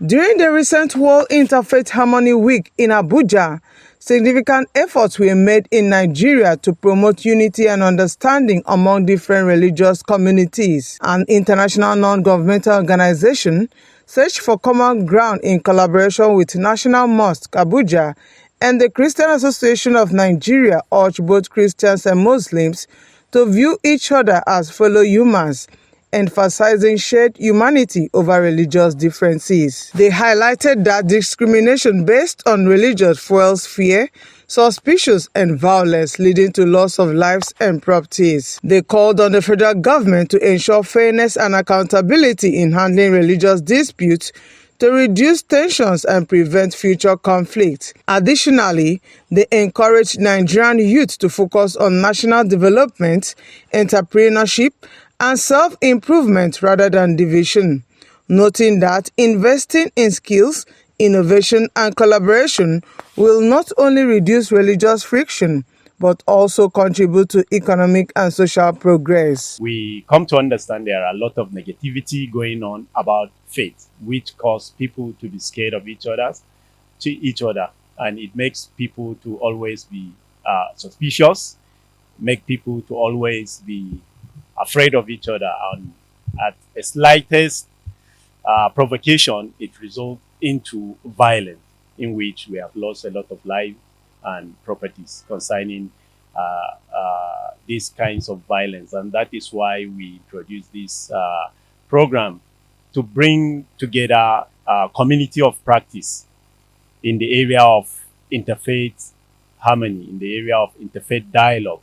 During the recent World Interfaith Harmony Week in Abuja, significant efforts were made in Nigeria to promote unity and understanding among different religious communities. An international non-governmental organization searched for common ground in collaboration with National Mosque Abuja and the Christian Association of Nigeria urged both Christians and Muslims to view each other as fellow humans, emphasizing shared humanity over religious differences. They highlighted that discrimination based on religion fuels fear, suspicion, and violence, leading to loss of lives and properties. They called on the federal government to ensure fairness and accountability in handling religious disputes to reduce tensions and prevent future conflict. Additionally, they encouraged Nigerian youth to focus on national development, entrepreneurship, and self-improvement rather than division, noting that investing in skills, innovation, and collaboration will not only reduce religious friction, but also contribute to economic and social progress. We come to understand there are a lot of negativity going on about faith, which cause people to be scared of each other, and it makes people to always be suspicious, make people to always be afraid of each other, and at the slightest provocation, it results into violence, in which we have lost a lot of life and properties concerning these kinds of violence. And that is why we introduced this program to bring together a community of practice in the area of interfaith harmony, in the area of interfaith dialogue,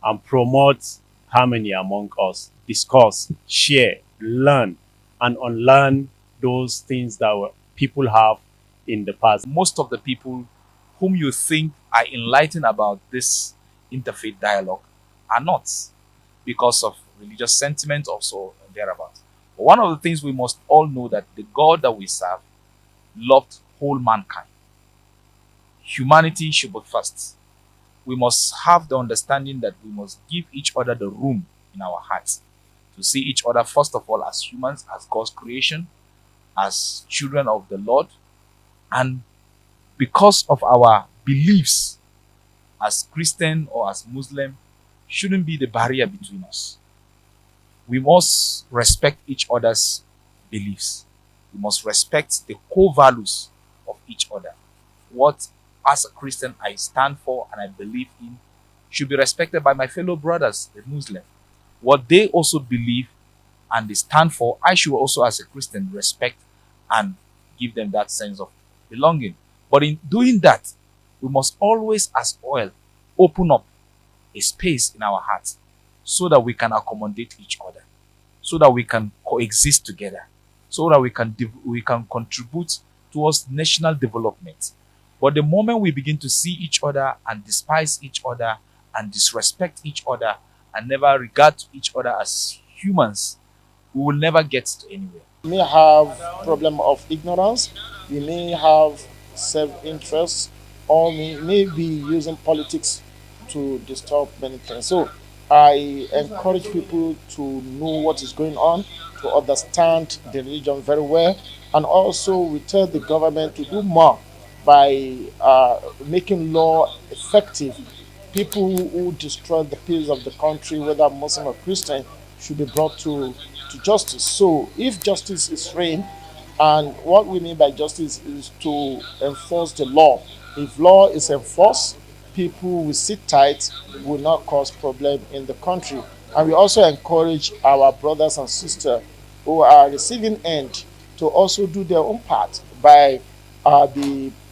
and promote harmony among us, discuss, share, learn, and unlearn those things that people have in the past. Most of the people whom you think are enlightened about this interfaith dialogue are not, because of religious sentiment also and thereabout. But one of the things we must all know, that the God that we serve loved whole mankind. Humanity should be first. We must have the understanding that we must give each other the room in our hearts to see each other, first of all, as humans, as God's creation, as children of the Lord. And because of our beliefs as Christian or as Muslim, shouldn't be the barrier between us. We must respect each other's beliefs. We must respect the core values of each other. What, as a Christian, I stand for and I believe in should be respected by my fellow brothers, the Muslim. What they also believe and they stand for, I should also, as a Christian, respect and give them that sense of belonging. But in doing that, we must always, as oil, open up a space in our hearts so that we can accommodate each other, so that we can coexist together, so that we can contribute towards national development. But the moment we begin to see each other and despise each other and disrespect each other and never regard each other as humans, we will never get to anywhere. We may have problem of ignorance, we may have self-interest, or we may be using politics to disturb many things. So I encourage people to know what is going on, to understand the religion very well, and also we tell the government to do more by making law effective. People who destroy the peace of the country, whether Muslim or Christian, should be brought to justice. So if justice is reigned, and what we mean by justice is to enforce the law. If law is enforced, people will sit tight, will not cause problem in the country. And we also encourage our brothers and sisters who are receiving end to also do their own part by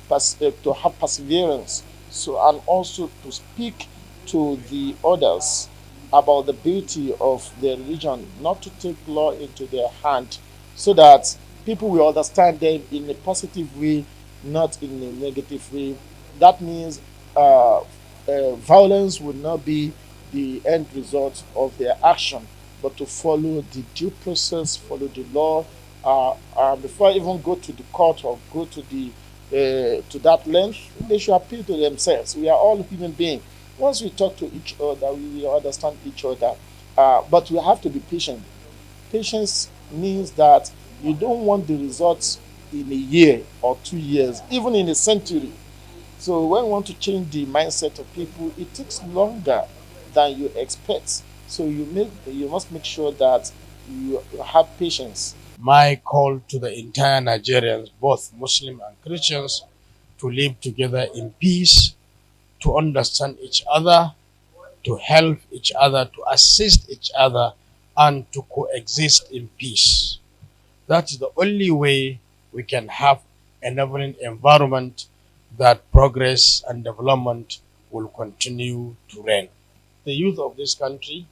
to have perseverance, so, and also to speak to the others about the beauty of their religion, not to take law into their hand, so that people will understand them in a positive way, not in a negative way. That means violence will not be the end result of their action, but to follow the due process, follow the law, before even go to the court or go to the to that length, they should appeal to themselves. We are all human beings. Once we talk to each other, we will understand each other. But we have to be patient. Patience means that you don't want the results in a year or 2 years, even in a century. So when we want to change the mindset of people, it takes longer than you expect. So you must make sure that you have patience. My call to the entire Nigerians, both Muslim and Christians, to live together in peace, to understand each other, to help each other, to assist each other, and to coexist in peace. That is the only way we can have an enabling environment that progress and development will continue to reign. The youth of this country,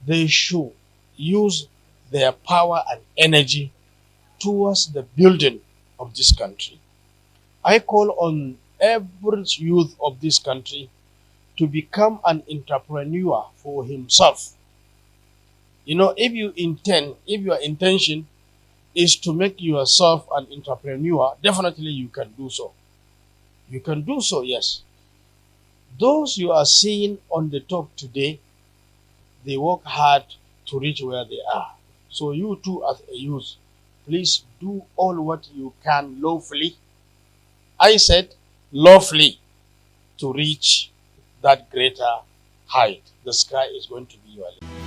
they should use their power and energy towards the building of this country. I call on every youth of this country to become an entrepreneur for himself. If your intention is to make yourself an entrepreneur, definitely you can do so. You can do so, yes. Those you are seeing on the top today, they work hard to reach where they are. So you too, as a youth, please do all what you can lawfully. I said lawfully, to reach that greater height. The sky is going to be your limit.